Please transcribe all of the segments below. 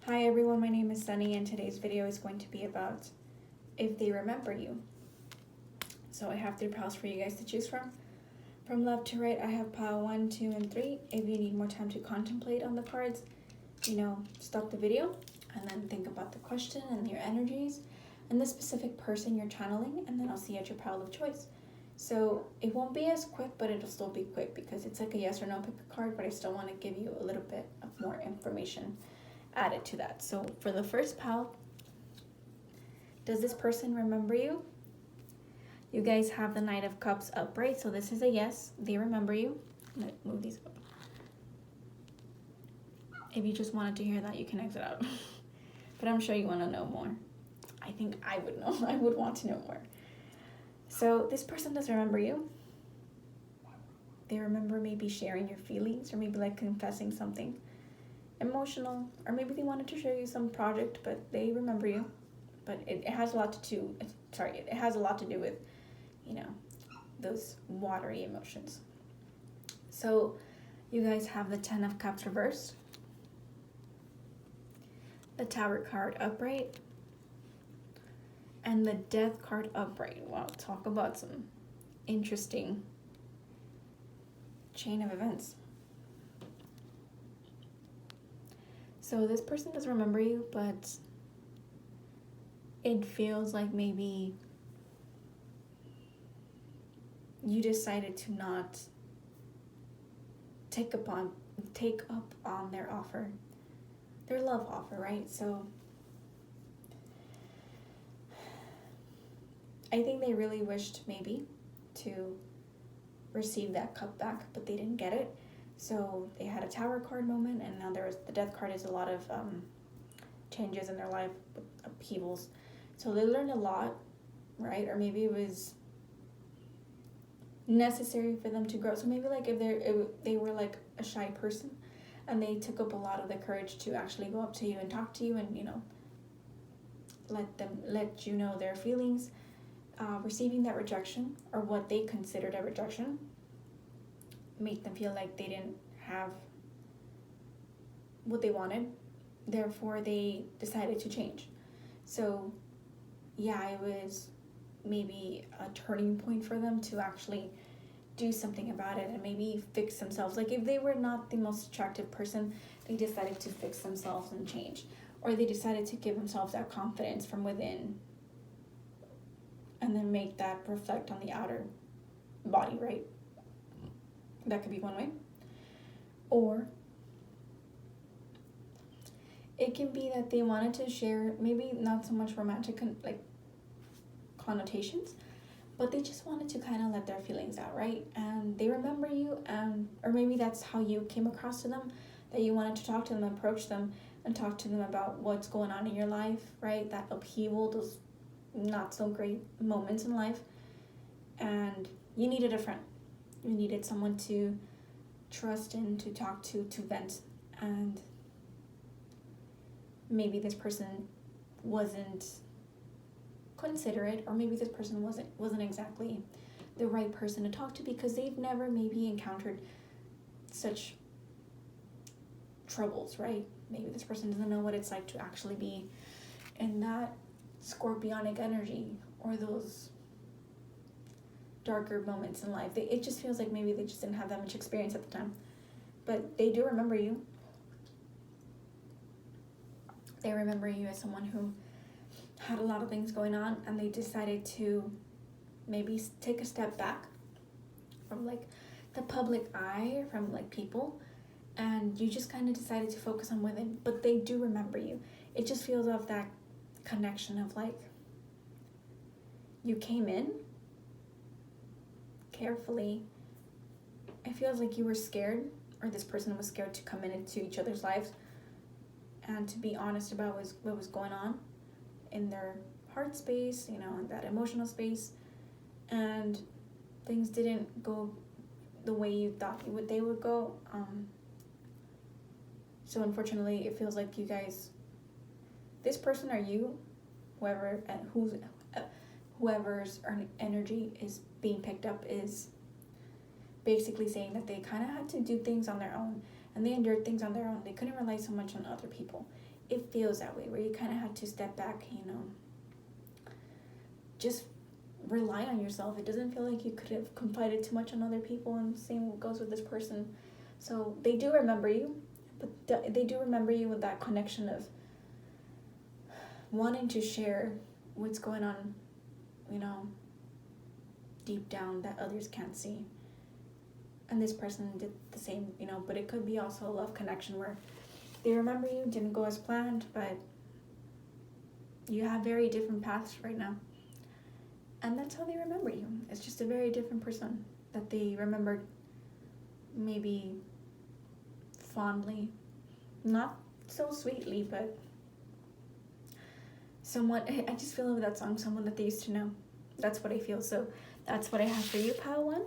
Hi everyone, my name is Sunny and today's video is going to be about if they remember you. So I have 3 piles for you guys to choose from. From left to right, I have pile 1, 2, and 3. If you need more time to contemplate on the cards, stop the video and then think about the question and your energies and the specific person you're channeling, and then I'll see you at your pile of choice. So it won't be as quick, but it'll still be quick because it's like a yes or no pick a card, but I still want to give you a little bit of more information added to that. So for the first pile, does this person remember you? You guys have the Knight of Cups upright, so this is a yes. They remember you. I'm gonna move these up. If you just wanted to hear that, you can exit out. But I'm sure you want to know more. I think I would know. I would want to know more. So this person does remember you. They remember maybe sharing your feelings or maybe like confessing something emotional, or maybe they wanted to show you some project, but they remember you. But it has a lot to do. It has a lot to do with, those watery emotions. So, you guys have the 10 of Cups reversed, the Tower card upright, and the Death card upright. Wow, talk about some interesting chain of events. So this person does remember you, but it feels like maybe you decided to not take up on their offer, their love offer, right? So I think they really wished maybe to receive that cup back, but they didn't get it. So they had a Tower card moment, and now the Death card is a lot of changes in their life, upheavals. So they learned a lot, right? Or maybe it was necessary for them to grow. So maybe like if they were like a shy person, and they took up a lot of the courage to actually go up to you and talk to you, and let you know their feelings. Receiving that rejection, or what they considered a rejection, made them feel like they didn't have what they wanted. Therefore, they decided to change. So, yeah, it was maybe a turning point for them to actually do something about it and maybe fix themselves. Like if they were not the most attractive person, they decided to fix themselves and change. Or they decided to give themselves that confidence from within and then make that reflect on the outer body, right? That could be one way. Or it can be that they wanted to share, maybe not so much romantic connotations, but they just wanted to kind of let their feelings out, right? And they remember you, or maybe that's how you came across to them, that you wanted to talk to them, approach them, and talk to them about what's going on in your life, right? That upheaval, those not so great moments in life, and you needed a friend. You needed someone to trust in, to talk to vent, and maybe this person wasn't considerate, or maybe this person wasn't exactly the right person to talk to because they've never maybe encountered such troubles, right? Maybe this person doesn't know what it's like to actually be in that scorpionic energy or those darker moments in life. It just feels like maybe they just didn't have that much experience at the time. But they do remember you. They remember you as someone who had a lot of things going on, and they decided to maybe take a step back from like the public eye, from like people, and you just kind of decided to focus on within. But they do remember you. It just feels of that connection of like you came in carefully. It feels like you were scared, or this person was scared to come into each other's lives and to be honest about what was going on in their heart space, in that emotional space, and things didn't go the way you thought they would go. So unfortunately, it feels like you guys, this person or you, whoever's energy is being picked up is basically saying that they kind of had to do things on their own, and they endured things on their own. They couldn't rely so much on other people. it feels that way, where you kind of had to step back, just rely on yourself. It doesn't feel like you could have confided too much on other people, and the same goes with this person. So they do remember you, but they do remember you with that connection of wanting to share what's going on, deep down that others can't see. And this person did the same, but it could be also a love connection where they remember you, didn't go as planned, but you have very different paths right now. And that's how they remember you. It's just a very different person that they remembered, maybe fondly, not so sweetly, but someone, I just feel with that song, someone that they used to know. That's what I feel. So that's what I have for you, pile 1.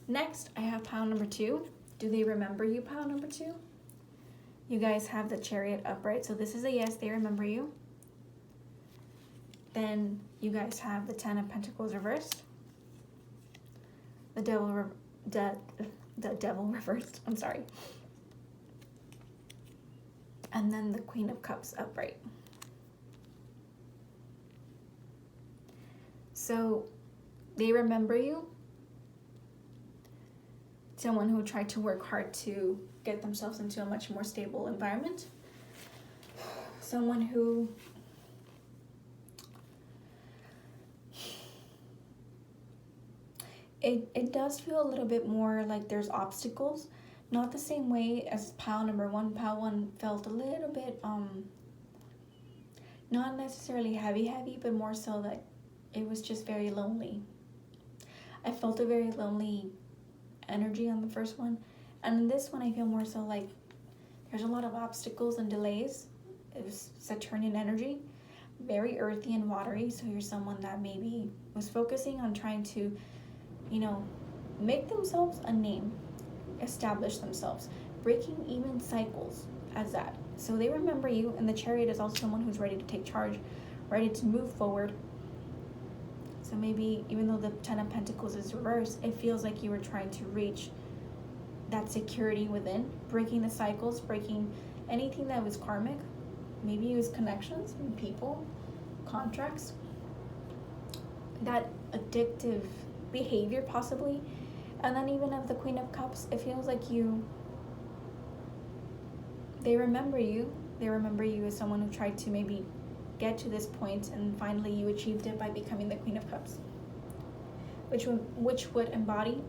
Next, I have pile number 2. Do they remember you, pile number 2? You guys have the Chariot upright. So this is a yes, they remember you. Then you guys have the 10 of Pentacles reversed. The devil reversed, I'm sorry. And then the Queen of Cups upright. So they remember you. Someone who tried to work hard to get themselves into a much more stable environment. Someone who it does feel a little bit more like there's obstacles. Not the same way as pile number 1. Pile 1 felt a little bit, not necessarily heavy, but more so that it was just very lonely. I felt a very lonely energy on the first one. And in this one, I feel more so like there's a lot of obstacles and delays. It was Saturnian energy, very earthy and watery. So you're someone that maybe was focusing on trying to, make themselves a name, establish themselves, breaking even cycles as that. So they remember you, and the Chariot is also someone who's ready to take charge, ready to move forward. So maybe even though the 10 of Pentacles is reversed, it feels like you were trying to reach that security within, breaking the cycles, breaking anything that was karmic. Maybe it was connections, people, contracts, that addictive behavior possibly. And then even of the Queen of Cups, it feels like they remember you. They remember you as someone who tried to maybe get to this point, and finally you achieved it by becoming the Queen of Cups, which would embody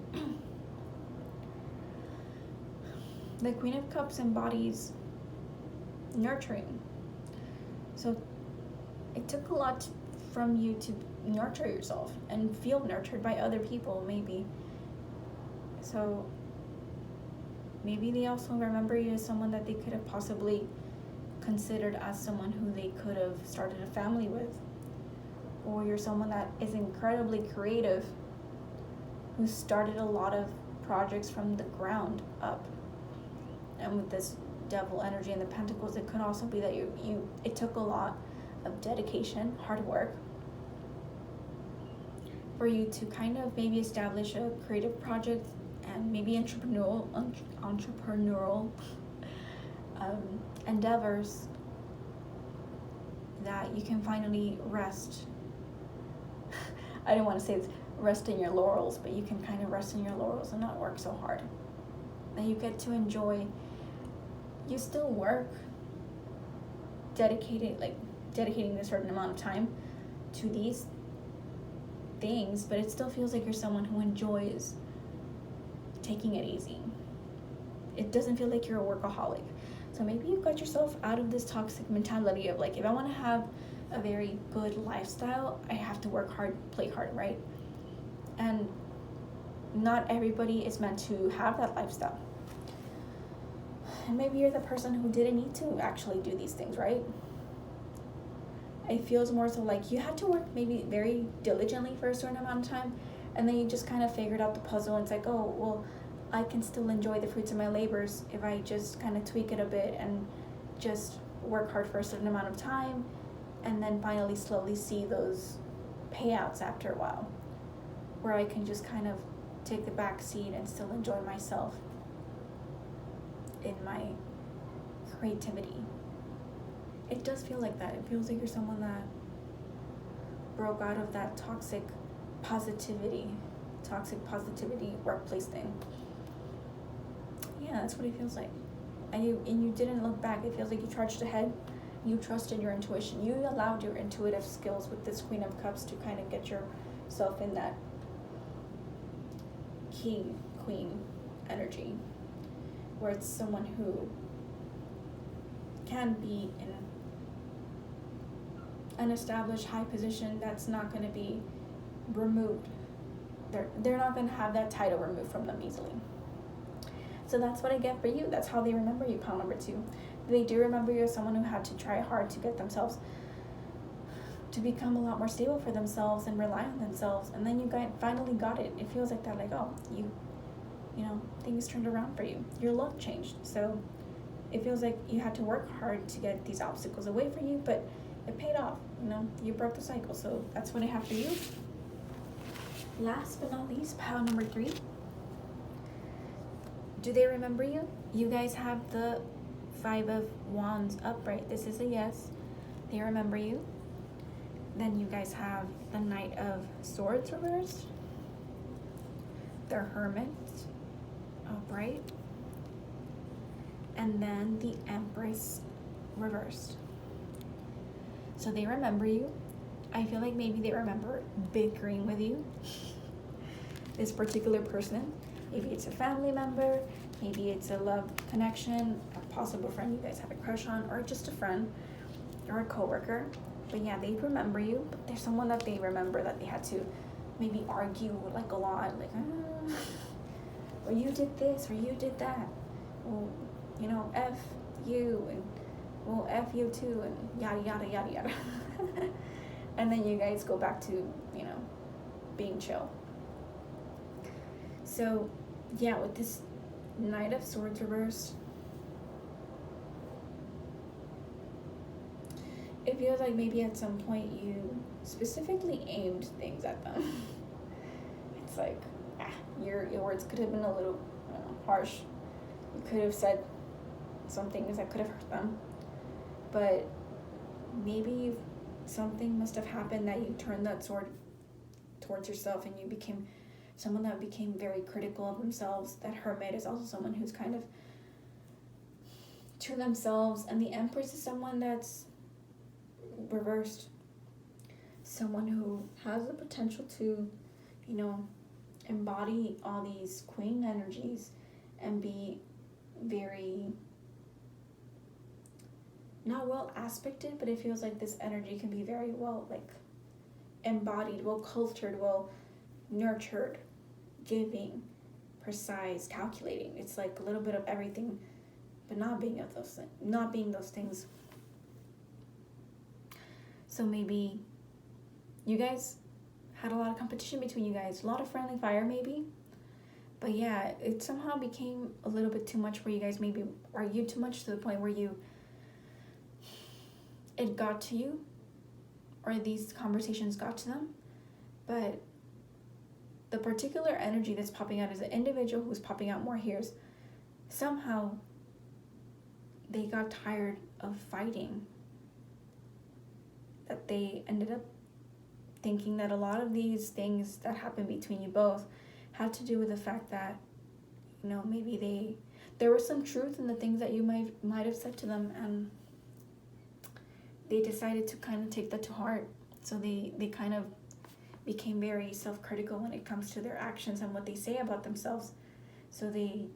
the Queen of Cups embodies nurturing. So it took a lot from you to nurture yourself and feel nurtured by other people, maybe. So maybe they also remember you as someone that they could have possibly considered as someone who they could have started a family with. Or you're someone that is incredibly creative, who started a lot of projects from the ground up. And with this devil energy and the Pentacles, it could also be that it took a lot of dedication, hard work, for you to kind of maybe establish a creative project and maybe entrepreneurial endeavors that you can finally rest. I didn't want to say this, rest in your laurels, but you can kind of rest in your laurels and not work so hard. That you get to enjoy. You still work, dedicating a certain amount of time to these things, but it still feels like you're someone who enjoys taking it easy. It doesn't feel like you're a workaholic. So maybe you've got yourself out of this toxic mentality of like, if I want to have a very good lifestyle, I have to work hard, play hard, right? And not everybody is meant to have that lifestyle. And maybe you're the person who didn't need to actually do these things, right? It feels more so like you had to work maybe very diligently for a certain amount of time, and then you just kind of figured out the puzzle, and it's like, oh, well, I can still enjoy the fruits of my labors if I just kind of tweak it a bit and just work hard for a certain amount of time, and then finally slowly see those payouts after a while, where I can just kind of take the back seat and still enjoy myself in my creativity. It does feel like that. It feels like you're someone that broke out of that toxic positivity workplace thing. Yeah, that's what it feels like. And you didn't look back. It feels like you charged ahead. You trusted your intuition. You allowed your intuitive skills with this Queen of Cups to kind of get yourself in that king, queen energy, where it's someone who can be in an established high position that's not going to be removed. They're not going to have that title removed from them easily. So that's what I get for you. That's how they remember you, pile number 2. They do remember you as someone who had to try hard to get themselves to become a lot more stable for themselves and rely on themselves. And then you finally got it. It feels like that, like, oh, you know, things turned around for you. Your luck changed. So it feels like you had to work hard to get these obstacles away from you, but it paid off. You know, you broke the cycle. So that's what I have for you. Last but not least, pile number 3. Do they remember you? You guys have the 5 of Wands upright. This is a yes. They remember you. Then you guys have the Knight of Swords reversed. The Hermit upright. And then the Empress reversed. So they remember you. I feel like maybe they remember bickering with you. This particular person. Maybe it's a family member. Maybe it's a love connection, a possible friend you guys have a crush on, or just a friend or a coworker. But yeah, they remember you. But there's someone that they remember that they had to maybe argue like a lot, like, or you did this, or you did that. Well, you know, F you, and well, F you too, and yada, yada, yada, yada. And then you guys go back to, you know, being chill. So, yeah, with this Knight of Swords reversed, it feels like maybe at some point you specifically aimed things at them. It's like, your words could have been a little, I don't know, harsh. You could have said some things that could have hurt them. But maybe something must have happened that you turned that sword towards yourself and you became someone that became very critical of themselves. That Hermit is also someone who's kind of to themselves, and the Empress is someone that's reversed. Someone who has the potential to, you know, embody all these queen energies and be very, not well aspected, but it feels like this energy can be very well, like, embodied, well cultured, well nurtured, giving, precise, calculating. It's like a little bit of everything, but not being those things. So maybe you guys had a lot of competition between you guys, a lot of friendly fire maybe. But yeah, it somehow became a little bit too much where you guys maybe argued too much to the point where it got to you, or these conversations got to them. But the particular energy that's popping out is an individual who's popping out more here. Somehow they got tired of fighting. That they ended up thinking that a lot of these things that happened between you both had to do with the fact that, you know, maybe there was some truth in the things that you might have said to them, and they decided to kind of take that to heart. So they kind of became very self-critical when it comes to their actions and what they say about themselves. So they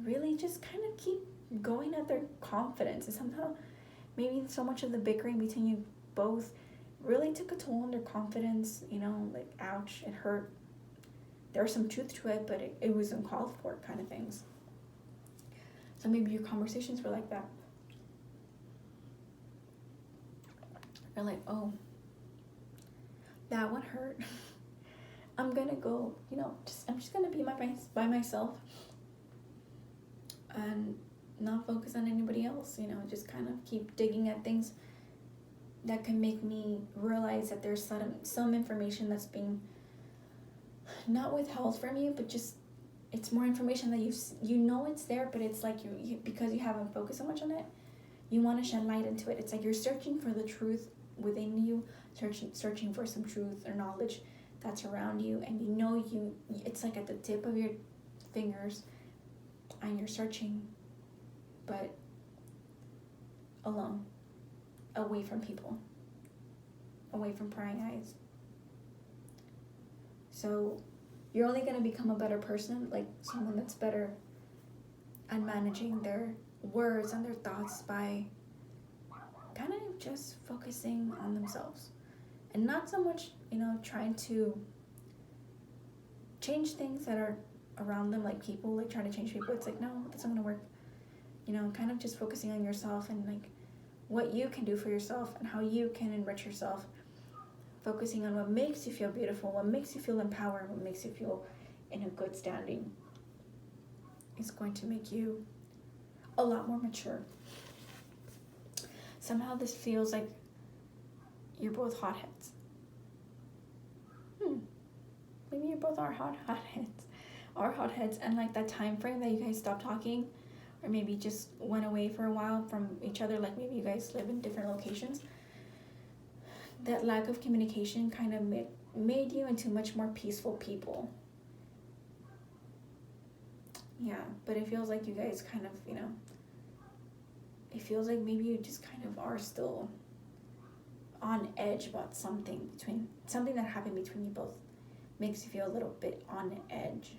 really just kind of keep going at their confidence, and somehow maybe so much of the bickering between you both really took a toll on their confidence, you know, like, ouch, it hurt. There was some truth to it, but it was uncalled for kind of things. So maybe your conversations were like that. You're like, oh, that one hurt. I'm gonna go, you know, I'm just gonna be by myself and not focus on anybody else, you know, just kind of keep digging at things that can make me realize that there's some information that's being not withheld from you, but just it's more information that you know it's there, but it's like you because you haven't focused so much on it, you want to shed light into it. It's like you're searching for the truth within you, searching for some truth or knowledge that's around you, and it's like at the tip of your fingers, and you're searching, but alone, away from people, away from prying eyes. So you're only going to become a better person, like someone that's better at managing their words and their thoughts by kind of just focusing on themselves and not so much, trying to change things that are around them, like people, like trying to change people. It's like, no, that's not going to work. Kind of just focusing on yourself and like what you can do for yourself and how you can enrich yourself. Focusing on what makes you feel beautiful, what makes you feel empowered, what makes you feel in a good standing is going to make you a lot more mature. Somehow this feels like you're both hotheads. Maybe you both are hotheads, and like that time frame that you guys stopped talking, or maybe just went away for a while from each other, like maybe you guys live in different locations. That lack of communication kind of made you into much more peaceful people. Yeah, but it feels like you guys kind of, it feels like maybe you just kind of are still on edge about something that happened between you both. Makes you feel a little bit on edge.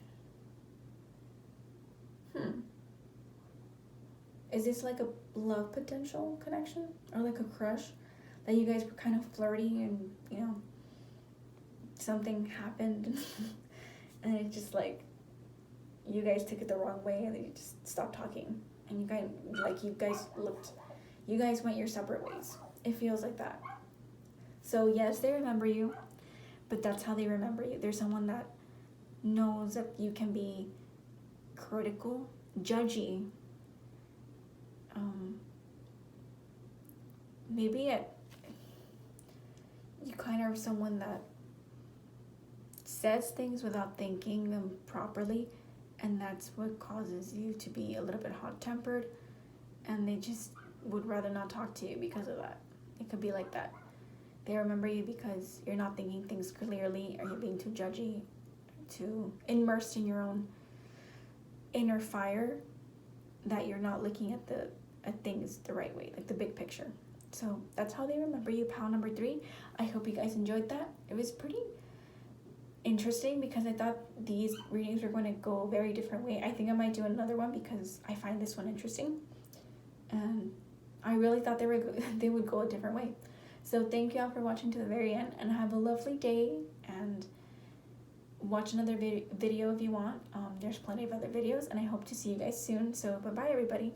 Is this like a love potential connection? Or like a crush? That you guys were kind of flirty and, something happened and it just like, you guys took it the wrong way and then you just stopped talking. And you guys went your separate ways. It feels like that. So yes, they remember you, but that's how they remember you. They're someone that knows that you can be critical, judgy. Maybe you kind of are someone that says things without thinking them properly, and that's what causes you to be a little bit hot-tempered, and they just would rather not talk to you because of that. It could be like that. They remember you because you're not thinking things clearly, or you're being too judgy, too immersed in your own inner fire, that you're not looking at things the right way, like the big picture. So that's how they remember you, pal number 3. I hope you guys enjoyed that. It was pretty interesting because I thought these readings were going to go a very different way. I think I might do another one because I find this one interesting. And I really thought they would go a different way. So thank you all for watching to the very end, and have a lovely day, and watch another video if you want. There's plenty of other videos, and I hope to see you guys soon. So bye-bye, everybody.